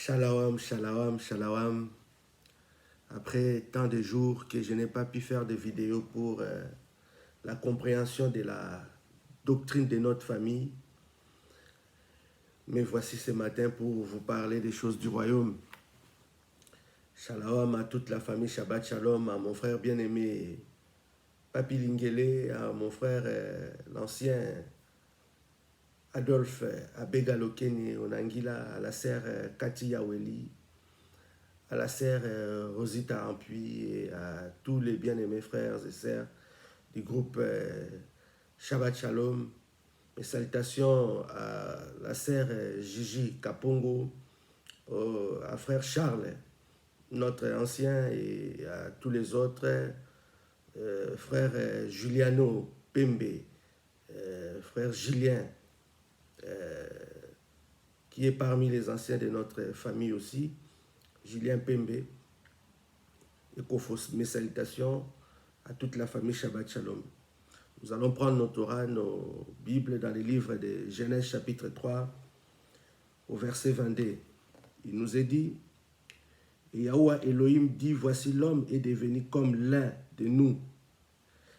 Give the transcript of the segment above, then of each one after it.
Shalom, shalom, shalom. Après tant de jours que je n'ai pas pu faire de vidéos pour la compréhension de la doctrine de notre famille, mais voici ce matin pour vous parler des choses du royaume. Shalom à toute la famille, Shabbat Shalom, à mon frère bien-aimé Papi Lingele, à mon frère l'ancien Adolphe Abegalokeni Onangila, à la sœur Cathy Yaweli, à la sœur Rosita Ampuy et à tous les bien-aimés frères et sœurs du groupe Shabbat Shalom. Mes salutations à la sœur Gigi Kapongo, à frère Charles, notre ancien, et à tous les autres, frère Juliano Pembe, frère Julien, qui est parmi les anciens de notre famille aussi, Julien Pembe, et mes salutations à toute la famille Shabbat Shalom. Nous allons prendre nos Torah, nos Bibles dans les livres de Genèse chapitre 3 au verset 22. Il nous est dit, et Yahweh Elohim dit, voici l'homme est devenu comme l'un de nous,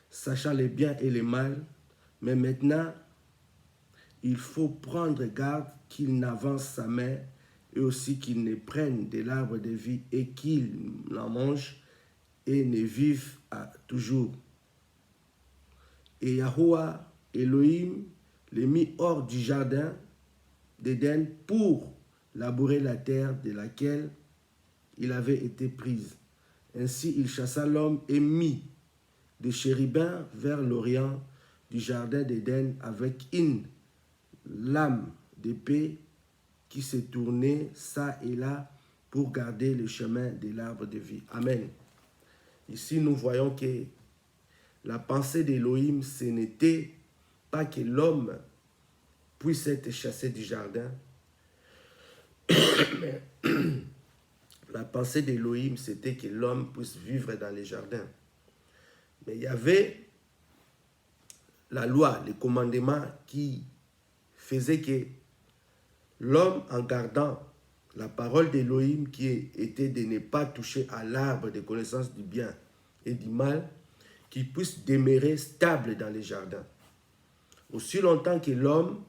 sachant les biens et les mal, mais maintenant, il faut prendre garde qu'il n'avance sa main et aussi qu'il ne prenne de l'arbre de vie et qu'il en mange et ne vive à toujours. Et Yahweh Elohim les mit hors du jardin d'Éden pour labourer la terre de laquelle il avait été prise. Ainsi il chassa l'homme et mit des chérubins vers l'orient du jardin d'Éden avec une lame d'épée qui se tournait ça et là pour garder le chemin de l'arbre de vie. Amen. Ici nous voyons que la pensée d'Élohim, ce n'était pas que l'homme puisse être chassé du jardin. Mais la pensée d'Élohim, c'était que l'homme puisse vivre dans les jardins. Mais il y avait la loi, les commandements qui faisaient que l'homme, en gardant la parole d'Élohim qui était de ne pas toucher à l'arbre de connaissance du bien et du mal, qu'il puisse demeurer stable dans les jardins. Aussi longtemps que l'homme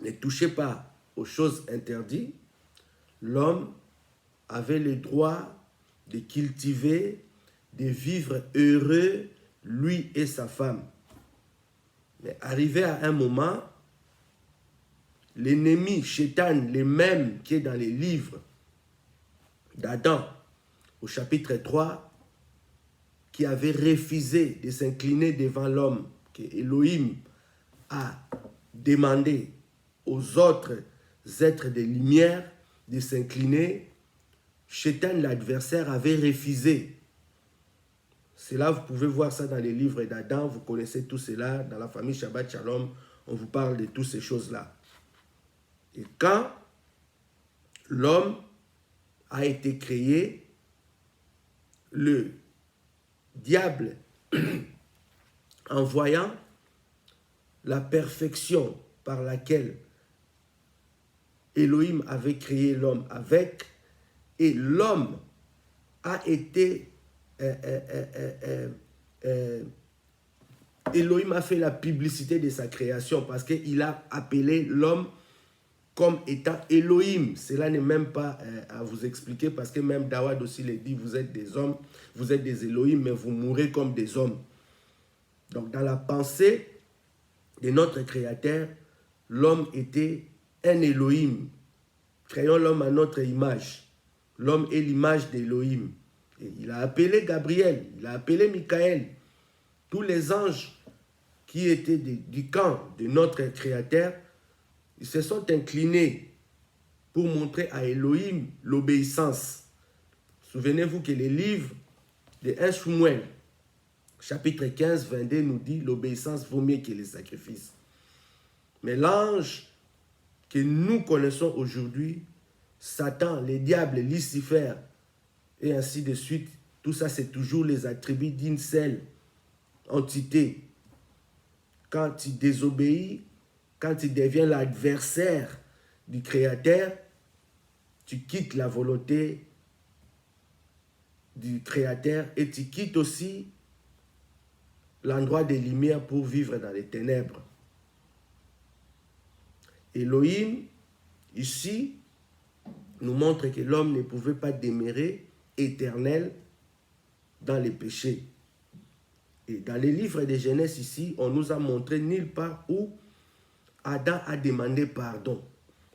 ne touchait pas aux choses interdites, l'homme avait le droit de cultiver, de vivre heureux, lui et sa femme. Mais arrivé à un moment, l'ennemi, Shétan, le même qui est dans les livres d'Adam, au chapitre 3, qui avait refusé de s'incliner devant l'homme, que Elohim a demandé aux autres êtres de lumière de s'incliner, Shétan, l'adversaire, avait refusé. C'est là, vous pouvez voir ça dans les livres d'Adam, vous connaissez tout cela, dans la famille Shabbat Shalom, on vous parle de toutes ces choses-là. Et quand l'homme a été créé, le diable, en voyant la perfection par laquelle Elohim avait créé l'homme avec, et l'homme a été... Elohim a fait la publicité de sa création parce qu'il a appelé l'homme comme étant Elohim. Cela n'est même pas à vous expliquer parce que même Dawad aussi le dit, vous êtes des hommes, vous êtes des Elohim, mais vous mourrez comme des hommes. Donc dans la pensée de notre Créateur, l'homme était un Elohim. Créons l'homme à notre image. L'homme est l'image d'Elohim. Et il a appelé Gabriel, il a appelé Michael, tous les anges qui étaient du camp de notre Créateur, ils se sont inclinés pour montrer à Elohim l'obéissance. Souvenez-vous que le livre de 1 Samuel, chapitre 15, 22, nous dit l'obéissance vaut mieux que les sacrifices. Mais l'ange que nous connaissons aujourd'hui, Satan, le diable, Lucifer, et ainsi de suite, tout ça c'est toujours les attributs d'une seule entité. Quand tu désobéis, quand tu deviens l'adversaire du Créateur, tu quittes la volonté du Créateur et tu quittes aussi l'endroit des lumières pour vivre dans les ténèbres. Elohim, ici, nous montre que l'homme ne pouvait pas demeurer éternel dans les péchés. Et dans les livres de Genèse ici, on nous a montré nulle part où Adam a demandé pardon.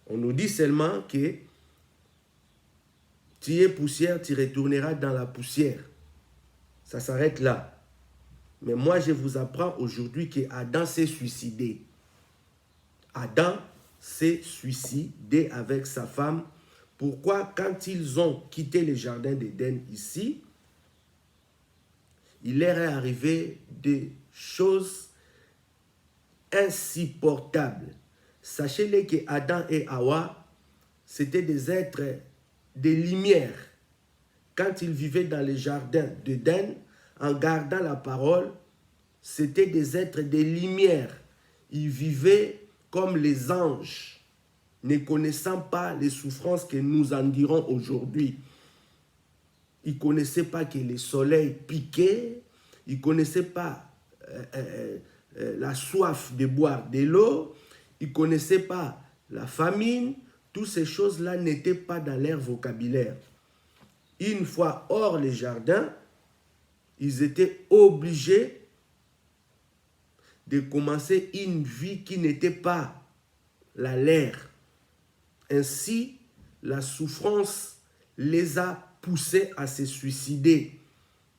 On nous dit seulement que tu es poussière, tu retourneras dans la poussière. Ça s'arrête là. Mais moi, je vous apprends aujourd'hui que Adam s'est suicidé. Adam s'est suicidé avec sa femme. Pourquoi? Quand ils ont quitté le jardin d'Éden ici, il leur est arrivé des choses insupportables. Sachez-le que Adam et Hawa, c'était des êtres de lumière. Quand ils vivaient dans le jardin d'Éden, en gardant la parole, c'était des êtres de lumière. Ils vivaient comme les anges, ne connaissant pas les souffrances que nous endurons aujourd'hui. Ils ne connaissaient pas que le soleil piquait, ils ne connaissaient pas la soif de boire de l'eau, ils ne connaissaient pas la famine. Toutes ces choses-là n'étaient pas dans leur vocabulaire. Une fois hors les jardins, ils étaient obligés de commencer une vie qui n'était pas la leur. Ainsi, la souffrance les a poussés à se suicider.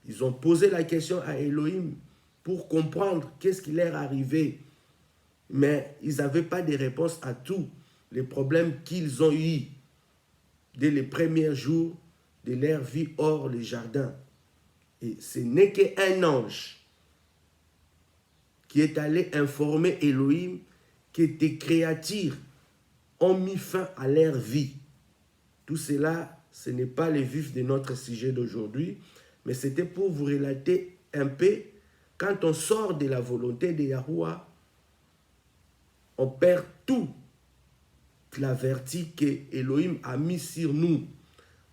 Ils ont posé la question à Elohim pour comprendre qu'est-ce qui leur arrivait. Mais ils n'avaient pas de réponse à tous les problèmes qu'ils ont eus dès les premiers jours de leur vie hors le jardin. Et ce n'est qu'un ange qui est allé informer Elohim que tes créatures ont mis fin à leur vie. Tout cela, ce n'est pas le vif de notre sujet d'aujourd'hui, mais c'était pour vous relater un peu, quand on sort de la volonté de Yahuwah, on perd toute la vertu que Elohim a mis sur nous.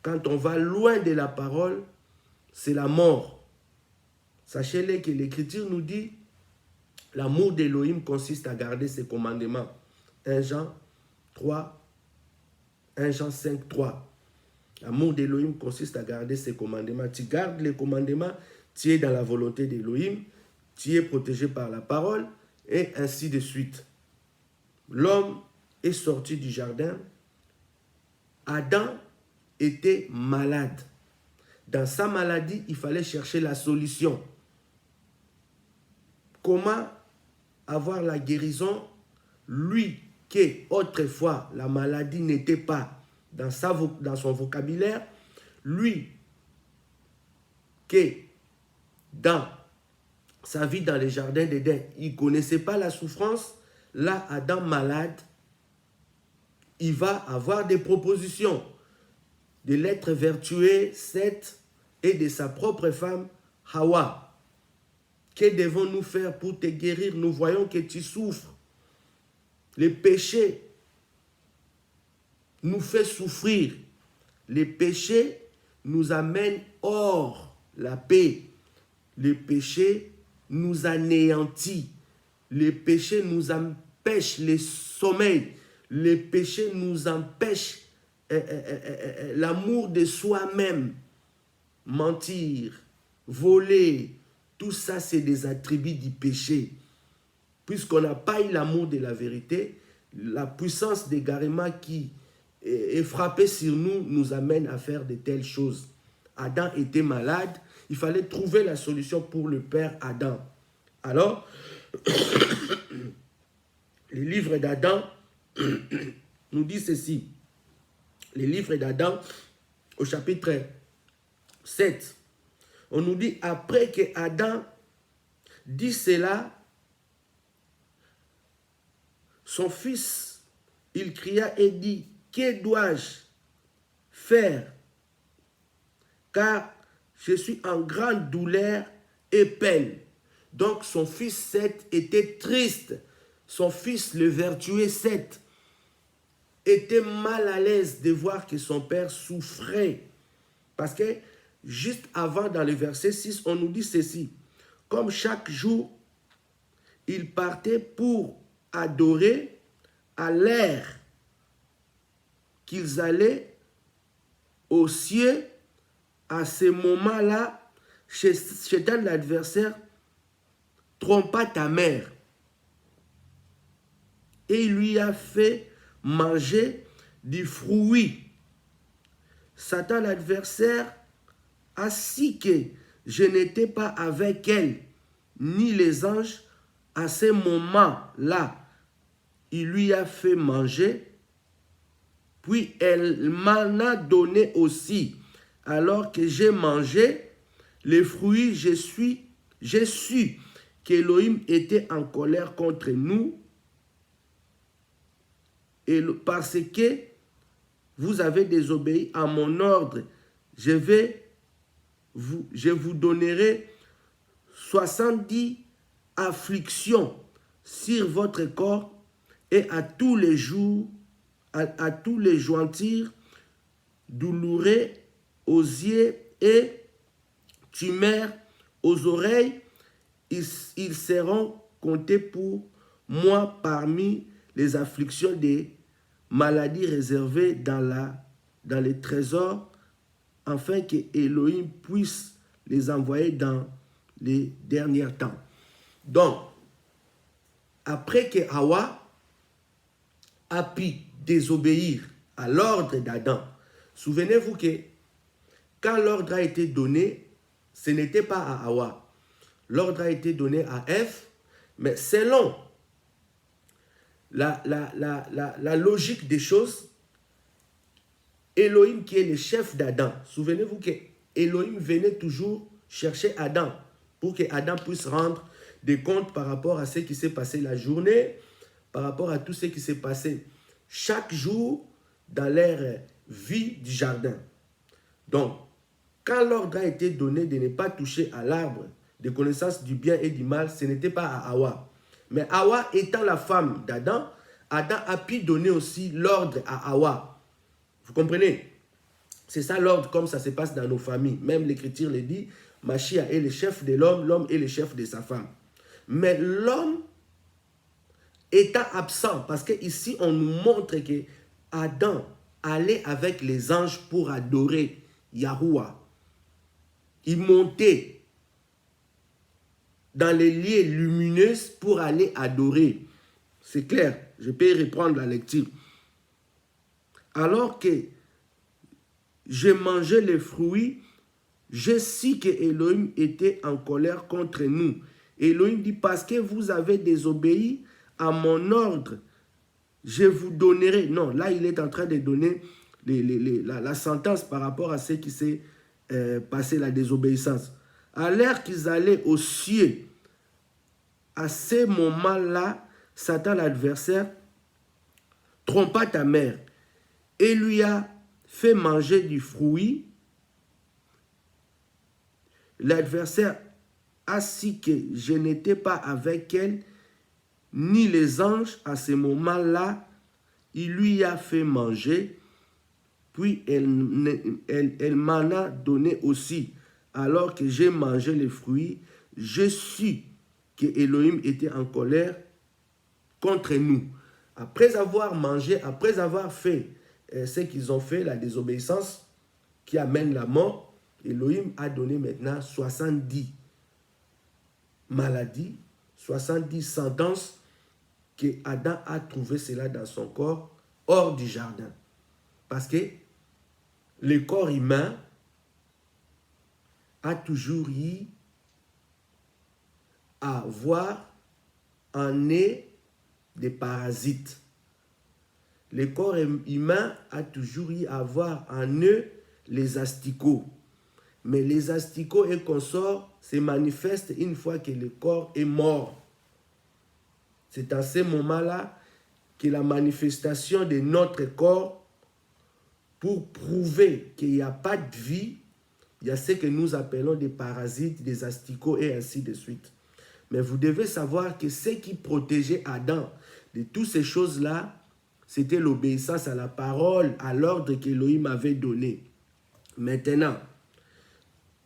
Quand on va loin de la parole, c'est la mort. Sachez-le que l'Écriture nous dit, l'amour d'Elohim consiste à garder ses commandements. 1 Jean 5, 3. L'amour d'Elohim consiste à garder ses commandements. Tu gardes les commandements, tu es dans la volonté d'Elohim, tu es protégé par la parole, et ainsi de suite. L'homme est sorti du jardin. Adam était malade. Dans sa maladie, il fallait chercher la solution. Comment avoir la guérison? Lui, qui autrefois la maladie n'était pas dans son vocabulaire, lui, qui dans sa vie dans les jardins d'Éden, il ne connaissait pas la souffrance. Là, Adam malade, il va avoir des propositions de l'être vertueux, Seth, et de sa propre femme, Hawa. Que devons-nous faire pour te guérir? Nous voyons que tu souffres. Le péché nous fait souffrir. Le péché nous amène hors la paix. Le péché nous anéantit. Le péché nous empêche le sommeil. Le péché nous empêche l'amour de soi-même. Mentir, voler, tout ça c'est des attributs du péché. Puisqu'on n'a pas eu l'amour de la vérité, la puissance d'égarement qui est frappée sur nous nous amène à faire de telles choses. Adam était malade, il fallait trouver la solution pour le père Adam. Alors, les livres d'Adam nous dit ceci. Les livres d'Adam, au chapitre 7, on nous dit, après que Adam dit cela, son fils, il cria et dit, que dois-je faire? Car je suis en grande douleur et peine. Donc son fils Seth était triste. Son fils, le vertueux Seth, était mal à l'aise de voir que son père souffrait. Parce que juste avant, dans le verset 6, on nous dit ceci. Comme chaque jour, il partait pour adorer à l'air qu'ils allaient aux cieux. À ce moment-là, Chétan, l'adversaire, trompa ta mère. Et il lui a fait manger du fruit. Satan, l'adversaire, a su que je n'étais pas avec elle, ni les anges. À ce moment-là, il lui a fait manger, puis elle m'en a donné aussi. Alors que j'ai mangé les fruits, j'ai su qu'Élohim était en colère contre nous, et parce que vous avez désobéi à mon ordre, je vous donnerai 70 afflictions sur votre corps, et à tous les jours, à tous les jointure douloureux aux yeux et tumeurs aux oreilles, ils seront comptés pour moi parmi les afflictions des maladies réservées dans les trésors, afin que Elohim puisse les envoyer dans les derniers temps. Donc, après que Hawa a pu désobéir à l'ordre d'Adam, souvenez-vous que quand l'ordre a été donné, ce n'était pas à Hawa. L'ordre a été donné à Ève, mais selon la logique des choses, Elohim qui est le chef d'Adam, souvenez-vous que Elohim venait toujours chercher Adam pour que Adam puisse rendre des comptes par rapport à ce qui s'est passé la journée, par rapport à tout ce qui s'est passé chaque jour dans leur vie du jardin. Donc, quand l'ordre a été donné de ne pas toucher à l'arbre de connaissance du bien et du mal, ce n'était pas à Hawa. Mais Hawa étant la femme d'Adam, Adam a pu donner aussi l'ordre à Hawa. Vous comprenez? C'est ça l'ordre comme ça se passe dans nos familles. Même l'Écriture le dit, Machia est le chef de l'homme, l'homme est le chef de sa femme. Mais l'homme étant absent, parce qu'ici on nous montre que Adam allait avec les anges pour adorer Yahuwah. Il montait dans les lieux lumineux pour aller adorer. C'est clair, je peux reprendre la lecture. Alors que j'ai mangé les fruits, je sais que Elohim était en colère contre nous. Elohim dit, parce que vous avez désobéi à mon ordre, je vous donnerai. Non, là il est en train de donner la sentence par rapport à ce qui s'est passé, la désobéissance. À l'heure qu'ils allaient aux cieux, à ce moment-là, Satan l'adversaire trompa ta mère et lui a fait manger du fruit. L'adversaire a su que je n'étais pas avec elle, ni les anges. À ce moment-là, il lui a fait manger, puis elle m'en a donné aussi. Alors que j'ai mangé les fruits, je suis que Elohim était en colère contre nous. Après avoir mangé, après avoir fait ce qu'ils ont fait, la désobéissance qui amène la mort, Elohim a donné maintenant 70 maladies, 70 sentences que Adam a trouvé cela dans son corps hors du jardin. Parce que le corps humain a toujours eu à avoir un nez des parasites. Le corps humain a toujours eu à avoir en eux les asticots. Mais les asticots et consorts se manifestent une fois que le corps est mort. C'est à ce moment-là que la manifestation de notre corps, pour prouver qu'il n'y a pas de vie, il y a ce que nous appelons des parasites, des asticots et ainsi de suite. Mais vous devez savoir que ce qui protégeait Adam de toutes ces choses-là, c'était l'obéissance à la parole, à l'ordre qu'Élohim avait donné. Maintenant,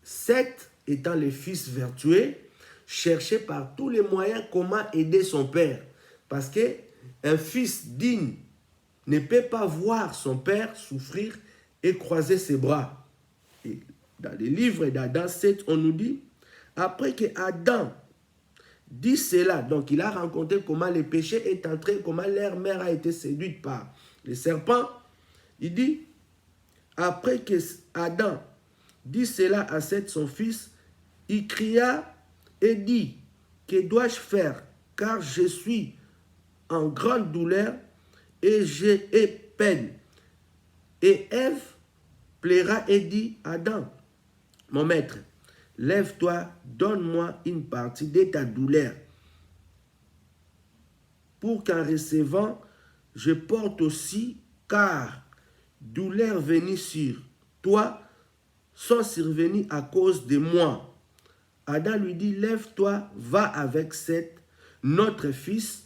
Seth, étant le fils vertueux, cherchait par tous les moyens comment aider son père. Parce qu'un fils digne ne peut pas voir son père souffrir et croiser ses bras. Et dans les livres d'Adam 7, on nous dit, après que Adam dit cela, donc il a rencontré comment le péché est entré, comment leur mère a été séduite par le serpent, il dit, après que Adam dit cela à Seth son fils, il cria et dit, que dois-je faire, car je suis en grande douleur et j'ai peine. Et Ève plaira et dit, Adam, mon maître, lève-toi, donne-moi une partie de ta douleur, pour qu'en recevant, je porte aussi, car douleur venue sur toi sont survenues à cause de moi. Adam lui dit, lève-toi, va avec Seth, notre fils,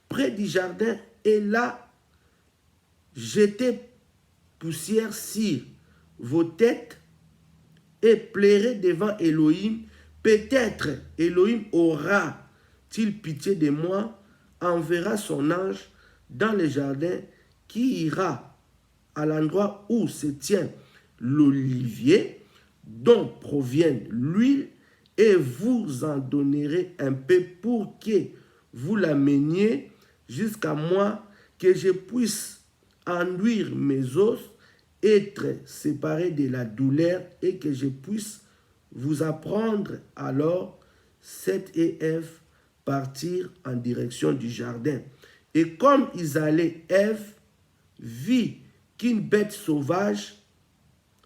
près du jardin, et là, jetez poussière sur vos têtes et plairez devant Elohim. Peut-être Elohim aura-t-il pitié de moi, enverra son ange dans le jardin qui ira à l'endroit où se tient l'olivier dont provient l'huile, et vous en donnerez un peu pour que vous l'ameniez jusqu'à moi, que je puisse enduire mes os, être séparé de la douleur, et que je puisse vous apprendre. Alors Seth et Ève partirent en direction du jardin. Et comme ils allaient, Ève vit qu'une bête sauvage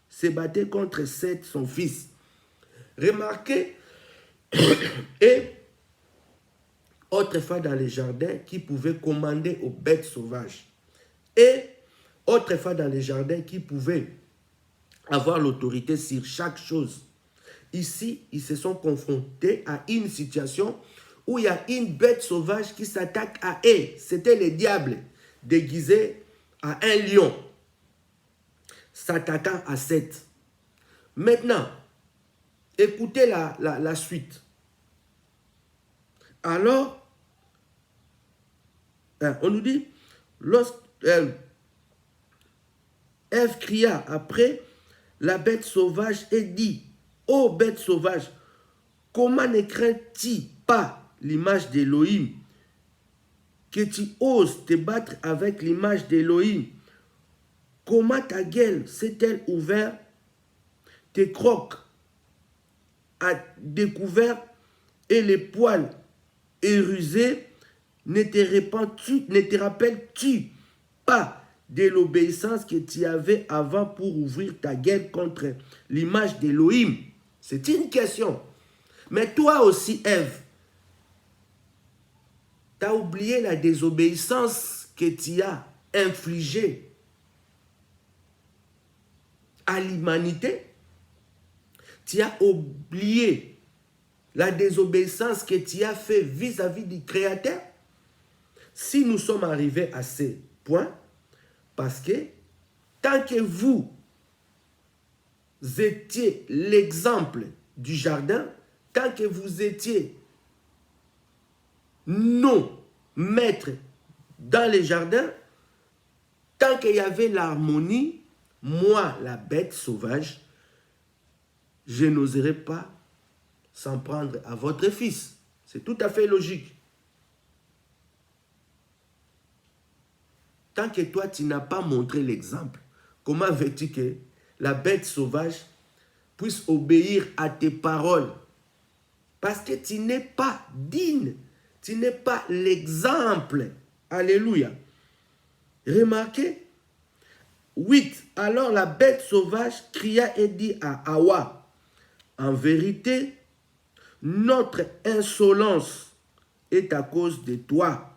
se battait contre Seth, son fils. Remarquez, et autrefois dans les jardins, qui pouvaient commander aux bêtes sauvages. Et autrefois dans les jardins, qui pouvaient avoir l'autorité sur chaque chose. Ici, ils se sont confrontés à une situation où il y a une bête sauvage qui s'attaque à eux. C'était le diable déguisé à un lion, s'attaquant à Seth. Maintenant, écoutez la suite. Alors, on nous dit, lorsque Ève cria après la bête sauvage et dit, ô bête sauvage, comment ne crains-tu pas l'image d'Élohim, que tu oses te battre avec l'image d'Élohim? Comment ta gueule s'est-elle ouverte, tes crocs à découvert et les poils érusés? Ne te rappelles-tu pas de l'obéissance que tu avais avant pour ouvrir ta gueule contre l'image d'Élohim? C'est une question. Mais toi aussi, Ève, tu as oublié la désobéissance que tu as infligée à l'humanité. Tu as oublié la désobéissance que tu as fait vis-à-vis du Créateur. Si nous sommes arrivés à ce point, parce que tant que vous étiez l'exemple du jardin, tant que vous étiez non maîtres dans les jardins, tant qu'il y avait l'harmonie, moi, la bête sauvage, je n'oserais pas s'en prendre à votre fils. C'est tout à fait logique. Tant que toi, tu n'as pas montré l'exemple, comment veux-tu que la bête sauvage puisse obéir à tes paroles? Parce que tu n'es pas digne. Tu n'es pas l'exemple. Alléluia. Remarquez. 8. Alors la bête sauvage cria et dit à Hawa, en vérité, notre insolence est à cause de toi,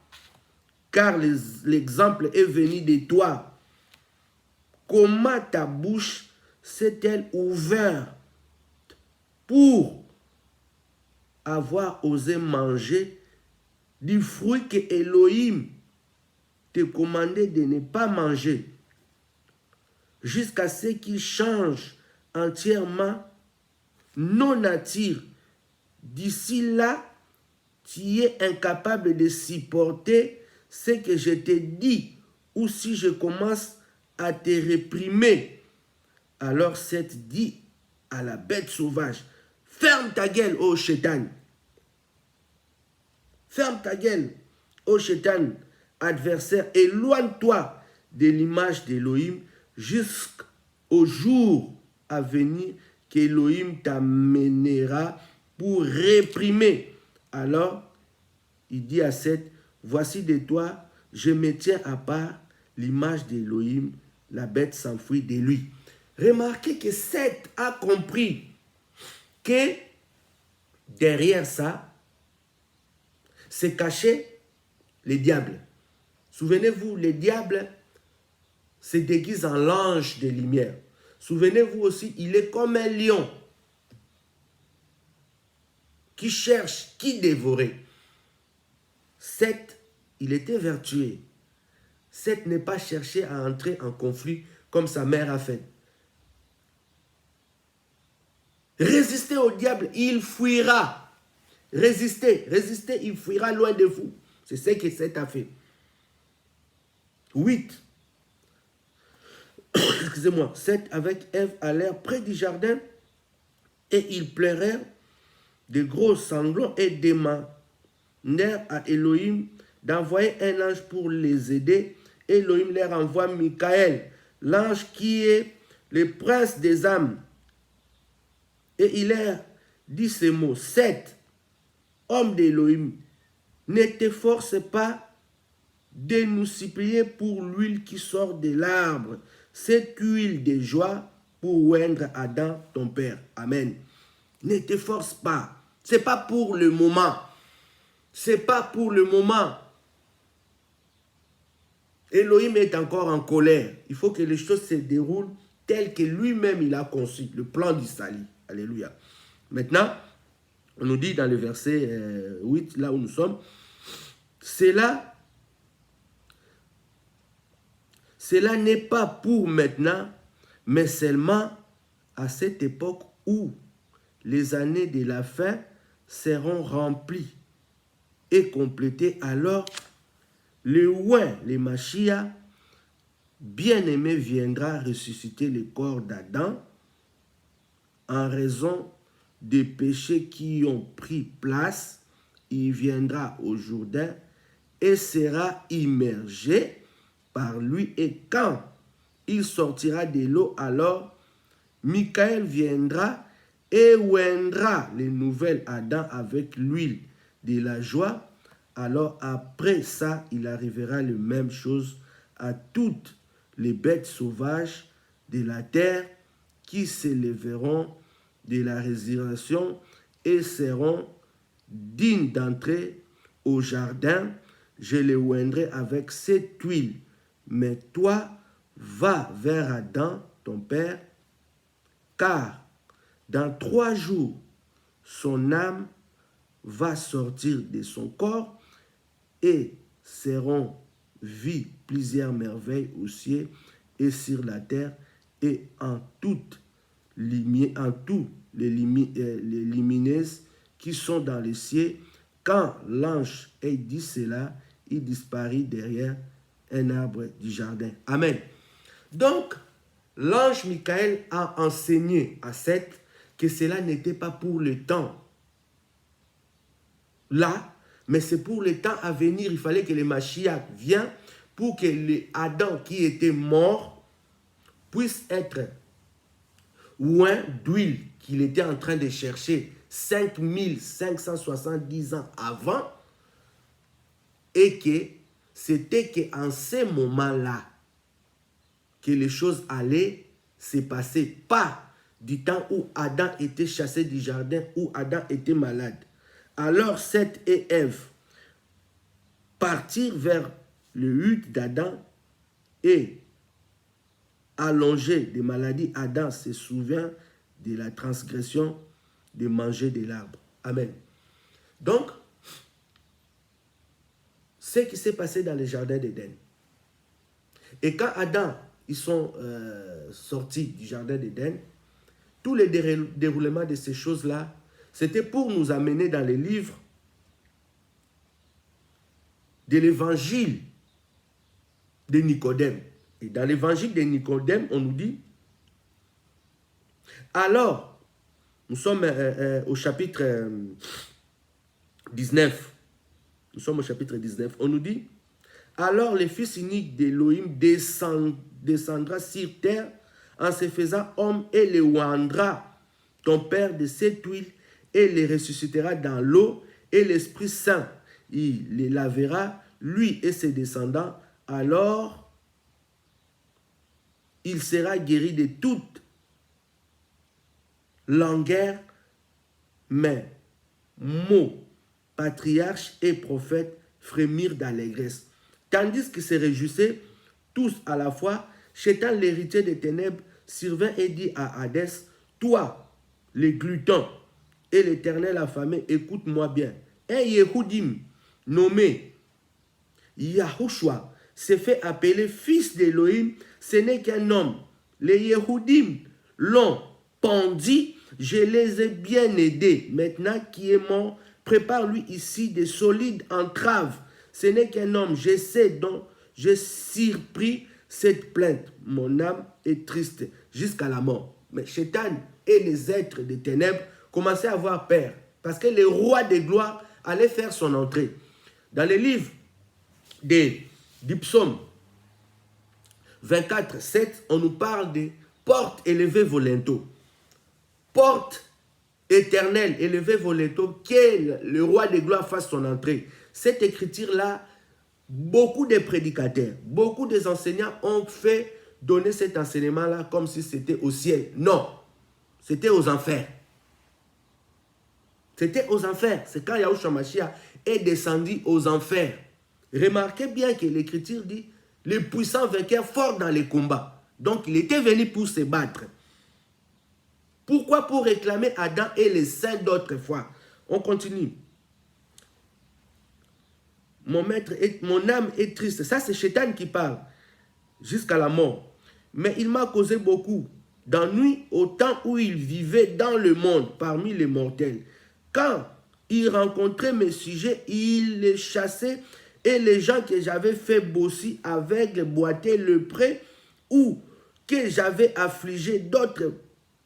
car l'exemple est venu de toi. Comment ta bouche s'est-elle ouverte pour avoir osé manger du fruit que Elohim te commander de ne pas manger jusqu'à ce qu'il change entièrement nos natures. D'ici là, tu es incapable de supporter ce que je te dis, ou si je commence à te réprimer. Alors Seth dit à la bête sauvage, ferme ta gueule, ô Chétan. Ferme ta gueule, ô Chétan, adversaire, éloigne-toi de l'image d'Élohim jusqu'au jour à venir qu'Élohim t'amènera pour réprimer. Alors, il dit à Seth, voici de toi, je me tiens à part l'image d'Élohim, la bête s'enfuit de lui. Remarquez que Seth a compris que derrière ça, se cachait le diable. Souvenez-vous, le diable se déguise en l'ange de lumière. Souvenez-vous aussi, il est comme un lion qui cherche, qui dévorer. Seth, il était vertueux. Seth n'est pas cherché à entrer en conflit comme sa mère a fait. Résistez au diable, il fuira. Résistez, il fuira loin de vous. C'est ce que Seth a fait. 8. Excusez-moi. Seth avec Ève allèrent près du jardin et ils pleurèrent de gros sanglots et demandèrent à Élohim d'envoyer un ange pour les aider. Élohim leur envoie Michael, l'ange qui est le prince des âmes. Et il leur dit ces mots, Seth, homme d'Élohim, ne t'efforce pas de nous supplier pour l'huile qui sort de l'arbre, cette huile de joie pour oindre Adam, ton père. Amen. Ne t'efforce pas. Ce n'est pas pour le moment. Ce n'est pas pour le moment. Élohim est encore en colère. Il faut que les choses se déroulent telles que lui-même il a conçu, le plan du salut. Alléluia. Maintenant, on nous dit dans le verset 8, là où nous sommes, cela n'est pas pour maintenant, mais seulement à cette époque où les années de la fin seront remplies et complétées. Alors, le oint, le Mashiach, bien-aimé, viendra ressusciter le corps d'Adam en raison des péchés qui ont pris place. Il viendra au Jourdain et sera immergé par lui. Et quand il sortira de l'eau, alors Michael viendra et oindra le nouvel Adam avec l'huile de la joie. Alors après ça, il arrivera la même chose à toutes les bêtes sauvages de la terre qui s'élèveront de la résurrection et seront dignes d'entrer au jardin. Je les oindrai avec cette huile. Mais toi, va vers Adam, ton père, car dans 3 jours, son âme va sortir de son corps et seront vues plusieurs merveilles au ciel et sur la terre et en toutes les lumineuses qui sont dans le ciel. Quand l'ange a dit cela, il disparut derrière un arbre du jardin. Amen. Donc, l'ange Michael a enseigné à Seth que cela n'était pas pour le temps là, mais c'est pour le temps à venir. Il fallait que le Mashiach vienne pour que les Adam qui était mort puisse être oint d'huile qu'il était en train de chercher 5570 ans avant, et que c'était qu'en ce moment-là que les choses allaient se passer, pas du temps où Adam était chassé du jardin, où Adam était malade. Alors Seth et Ève partirent vers le hutte d'Adam et allongé des maladies, Adam se souvient de la transgression de manger de l'arbre. Amen. Donc, ce qui s'est passé dans le jardin d'Éden, Et quand Adam, ils sont sortis du jardin d'Éden, tous les déroulements de ces choses-là, c'était pour nous amener dans les livres de l'évangile de Nicodème. Et dans l'évangile de Nicodème, on nous dit, alors, nous sommes au chapitre 19. Nous sommes au chapitre 19. On nous dit, alors le fils unique d'Élohim descendra sur terre en se faisant homme et le oindra, ton père, de cette huile et les ressuscitera dans l'eau et l'Esprit Saint. Il les lavera, lui et ses descendants, alors il sera guéri de toute langueur, mais mots, patriarches et prophètes frémirent d'allégresse. Tandis qu'ils se réjouissaient tous à la fois, Chétan, l'héritier des ténèbres, survint et dit à Hadès, toi, les glutons et l'Éternel affamé, écoute-moi bien. Un Yehoudim nommé Yahushua s'est fait appeler fils d'Élohim, ce n'est qu'un homme. Les Yehoudim l'ont pendu, je les ai bien aidés. Maintenant qui est mort, prépare-lui ici des solides entraves. Ce n'est qu'un homme, je sais donc, j'ai surpris cette plainte. Mon âme est triste jusqu'à la mort. Mais Chétan et les êtres des ténèbres commençaient à avoir peur, parce que le roi des gloires allait faire son entrée. Dans les livres du psaume 24, 7, on nous parle de porte élevée volento. Porte éternelle élevée volento, que le roi des gloires fasse son entrée. Cette écriture-là, beaucoup de prédicateurs, beaucoup des enseignants ont fait donner cet enseignement-là comme si c'était au ciel. Non, c'était aux enfers. C'était aux enfers. C'est quand Yahushua Mashiach est descendu aux enfers. Remarquez bien que l'écriture dit, les puissants vainqueurs forts dans les combats. Donc il était venu pour se battre. Pourquoi? Pour réclamer Adam et les saints d'autrefois. On continue. Mon âme est triste. Ça, c'est Chétan qui parle. Jusqu'à la mort. Mais il m'a causé beaucoup d'ennui au temps où il vivait dans le monde, parmi les mortels. Quand il rencontrait mes sujets, il les chassait et les gens que j'avais fait bosser aveugles, boiter, lepreux ou que j'avais affligé, d'autres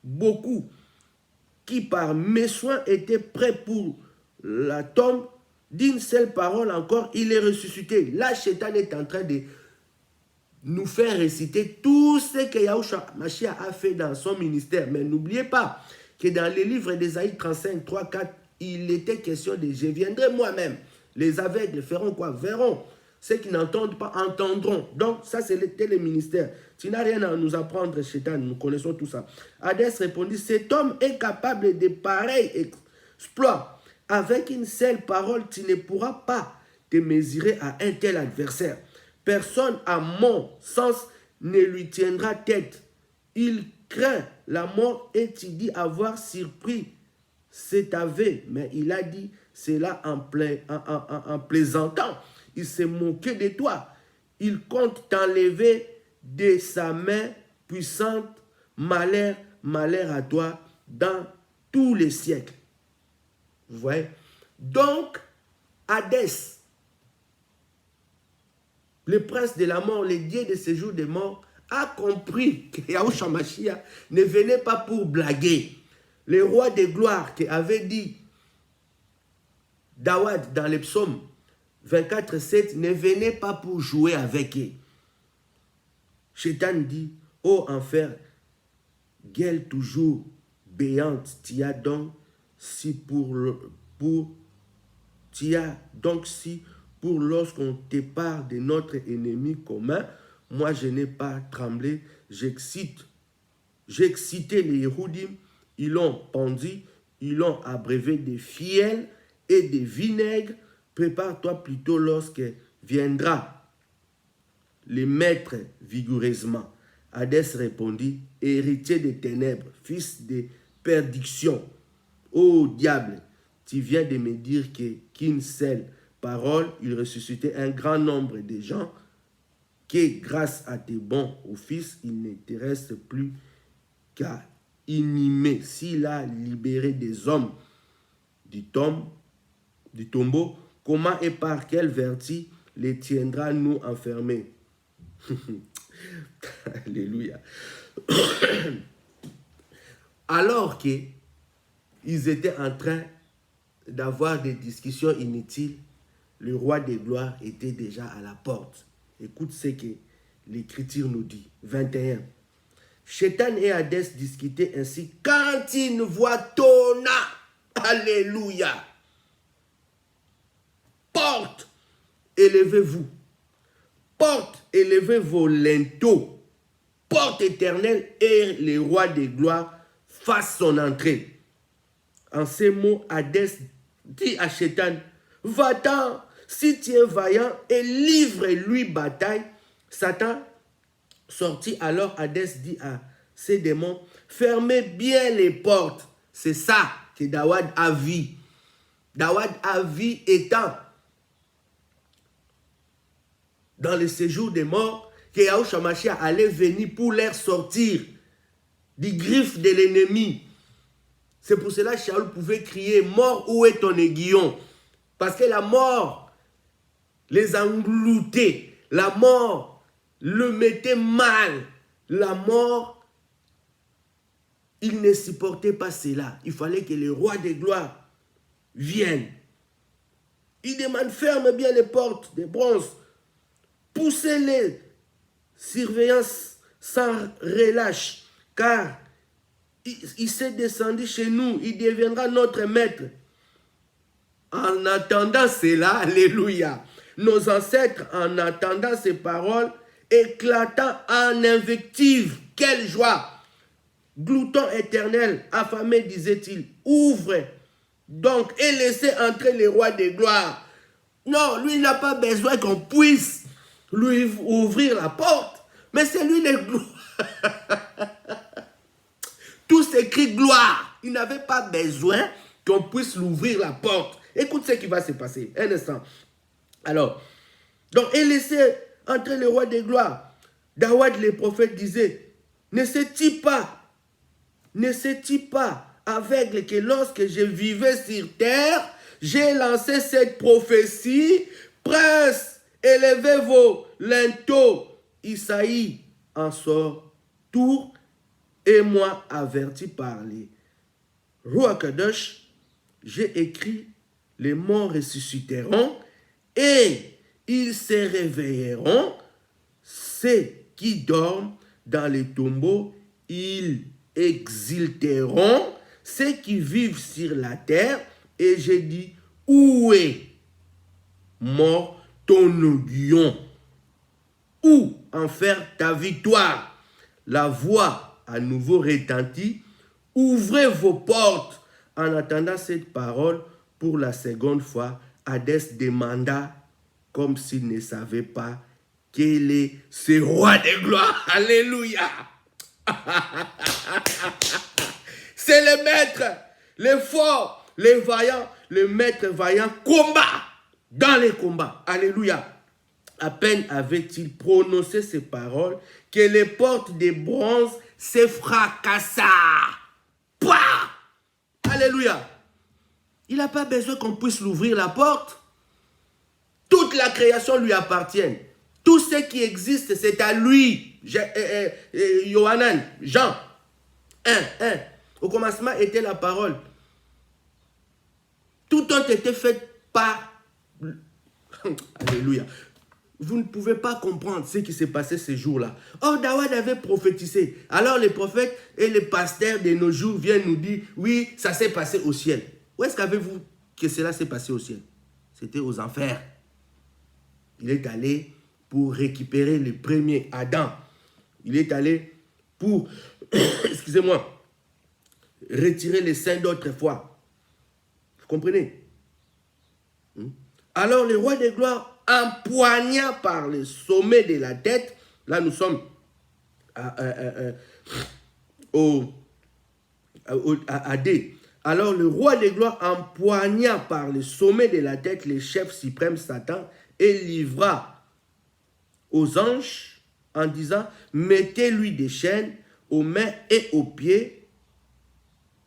beaucoup qui par mes soins étaient prêts pour la tombe, d'une seule parole encore, il est ressuscité. Là, Chétan est en train de nous faire réciter tout ce que Yahushua Mashiach a fait dans son ministère. Mais n'oubliez pas que dans les livres d'Ésaïe 35, 3, 4, il était question de « je viendrai moi-même ». Les aveugles feront quoi? Verront. Ceux qui n'entendent pas entendront. Donc, ça, c'était le ministère. Tu n'as rien à nous apprendre, Chétan. Nous connaissons tout ça. Hadès répondit, cet homme est capable de pareils exploits. Avec une seule parole, tu ne pourras pas te mesurer à un tel adversaire. Personne, à mon sens, ne lui tiendra tête. Il craint la mort et tu dis avoir surpris cet aveu. Mais il a dit cela en plaisantant. Il s'est moqué de toi. Il compte t'enlever de sa main puissante. Malheur, malheur à toi dans tous les siècles. Vous voyez? Donc, Hadès, le prince de la mort, le dieu de ces jours de mort, a compris que Yahushua Mashiach ne venait pas pour blaguer. Le roi de gloire qui avait dit Dawad dans les psaumes 24, 7 ne venait pas pour jouer avec eux. Chétan dit, ô enfer, gueule toujours béante, tu as donc si pour lorsqu'on te parle de notre ennemi commun, moi je n'ai pas tremblé, j'ai excité les Yehoudim, ils l'ont pendu, ils l'ont abrévé de fiel et de vinaigre. Prépare-toi plutôt lorsque viendra le maître vigoureusement. Hadès répondit, héritier des ténèbres, fils de perdition. Ô diable, tu viens de me dire qu'une seule parole, il ressuscitait un grand nombre de gens. que grâce à tes bons offices, il ne te reste plus qu'à inhumer. S'il a libéré des hommes du tombeau, comment et par quelle vertu les tiendra-nous enfermés? Alléluia. Alors qu'ils étaient en train d'avoir des discussions inutiles, le roi des gloires était déjà à la porte. Écoute ce que l'Écriture nous dit. 21. Chétan et Hadès discutaient ainsi quand une voix tonna. Alléluia. Porte, élevez-vous. Porte, élevez vos linteaux. Porte éternelle et le roi des gloires fasse son entrée. En ces mots, Hadès dit à Chétan, va-t'en, si tu es vaillant, et livre-lui bataille. Satan sortit alors, Hadès dit à ses démons, fermez bien les portes. C'est ça que Dawad a vu. Dawad a vu étant dans le séjour des morts, que Yahushua Mashiach allait venir pour leur sortir des griffes de l'ennemi. C'est pour cela que Shaoul pouvait crier, mort, où est ton aiguillon? Parce que la mort les engloutait. La mort le mettait mal. La mort, il ne supportait pas cela. Il fallait que le roi des gloires vienne. Il demande, ferme bien les portes de bronze. Poussez-les, surveillance sans relâche, car il s'est descendu chez nous, il deviendra notre maître. En attendant cela, alléluia, nos ancêtres, en attendant ces paroles, éclatant en invective, quelle joie! Glouton éternel, affamé, disait-il, ouvre donc et laissez entrer le roi des gloires. Non, lui n'a pas besoin qu'on puisse lui ouvrir la porte, mais c'est lui le gloire. Tout s'écrit gloire. Il n'avait pas besoin qu'on puisse l'ouvrir la porte. Écoute ce qui va se passer. Un instant. Alors, donc, et laissez entrer le roi des gloires. Dawad, le prophète, disait, ne sais-tu pas, aveugle, que lorsque je vivais sur terre, j'ai lancé cette prophétie, prince, élevez vos linteaux. Isaïe en sort tour, et moi, averti par les Ruach Kadosh, j'ai écrit, les morts ressusciteront et ils se réveilleront. Ceux qui dorment dans les tombeaux, ils exulteront. Ceux qui vivent sur la terre, et j'ai dit, où est mort ton aiguillon? Où en faire ta victoire? La voix à nouveau retentit. Ouvrez vos portes. En attendant cette parole, pour la seconde fois, Hadès demanda, comme s'il ne savait pas, quel est ce roi de gloire. Alléluia. C'est le maître, le fort, le vaillant, le maître vaillant. Combat dans les combats. Alléluia. À peine avait-il prononcé ces paroles que les portes de bronze se fracassa. Pouah! Alléluia. Il n'a pas besoin qu'on puisse l'ouvrir la porte. Toute la création lui appartient. Tout ce qui existe, c'est à lui. Yohanan, Jean 1. Au commencement était la parole. Tout ont été fait par... Alléluia. Vous ne pouvez pas comprendre ce qui s'est passé ces jours-là. Or, Dawad avait prophétisé. Alors, les prophètes et les pasteurs de nos jours viennent nous dire, oui, ça s'est passé au ciel. Où est-ce qu'avez-vous que cela s'est passé au ciel? C'était aux enfers. Il est allé pour récupérer le premier Adam. Il est allé pour, excusez-moi, retirer les saints d'autrefois. Vous comprenez? Alors, le roi des gloires empoigna par le sommet de la tête, là nous sommes à D. Alors le roi des gloires empoigna par le sommet de la tête le chef suprême Satan et livra aux anges en disant, mettez-lui des chaînes aux mains et aux pieds,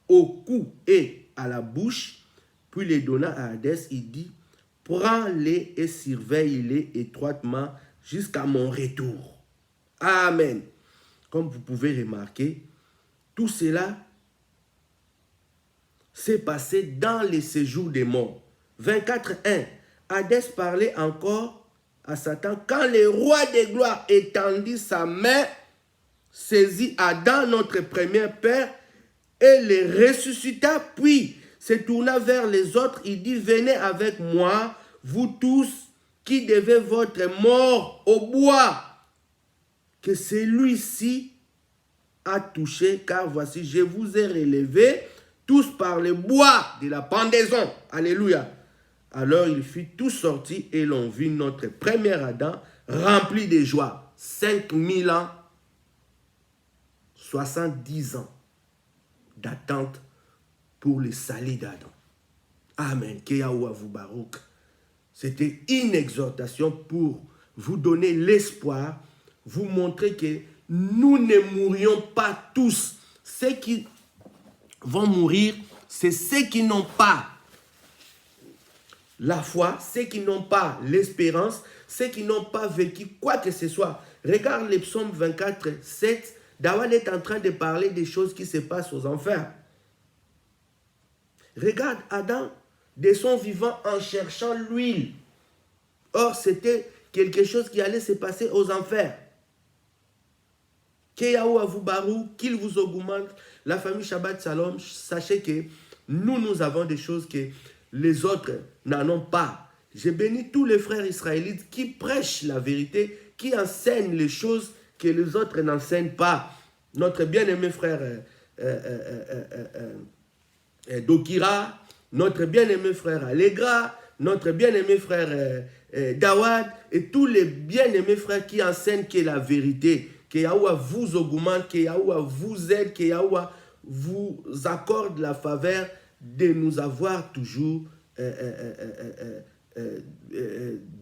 au cou et à la bouche. Puis les donna à Hadès, il dit, prends-les et surveille-les étroitement jusqu'à mon retour. Amen. Comme vous pouvez remarquer, tout cela s'est passé dans les séjours des morts. 24.1. Hadès parlait encore à Satan quand le roi des gloires étendit sa main, saisit Adam, notre premier père, et le ressuscita, puis se tourna vers les autres. Il dit, venez avec moi, vous tous qui devez votre mort au bois, que celui-ci a touché, car voici, je vous ai relevés tous par le bois de la pendaison. Alléluia. Alors il fit tout sortir et l'on vit notre premier Adam rempli de joie. 5000 ans, 70 ans d'attente pour le salut d'Adam. Amen. Que Yahweh vous baroque. C'était une exhortation pour vous donner l'espoir, vous montrer que nous ne mourrions pas tous. Ceux qui vont mourir, c'est ceux qui n'ont pas la foi, ceux qui n'ont pas l'espérance, ceux qui n'ont pas vécu quoi que ce soit. Regarde les psaumes 24, 7. David est en train de parler des choses qui se passent aux enfers. Regarde Adam de son vivant en cherchant l'huile. Or, c'était quelque chose qui allait se passer aux enfers. Que Yahweh vous barou, qu'il vous augmente. La famille Shabbat Shalom, sachez que nous avons des choses que les autres n'en ont pas. Je bénis tous les frères israélites qui prêchent la vérité, qui enseignent les choses que les autres n'enseignent pas. Notre bien-aimé frère Dokira, notre bien-aimé frère Allegra, notre bien-aimé frère Dawad et tous les bien-aimés frères qui enseignent que la vérité, que Yahweh vous augmente, que Yahweh vous aide, que Yahweh vous accorde la faveur de nous avoir toujours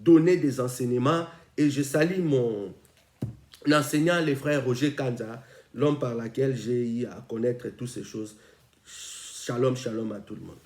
donné des enseignements. Et je salue mon enseignant, le frère Roger Kanza, l'homme par lequel j'ai eu à connaître toutes ces choses. Shalom, shalom à tout le monde.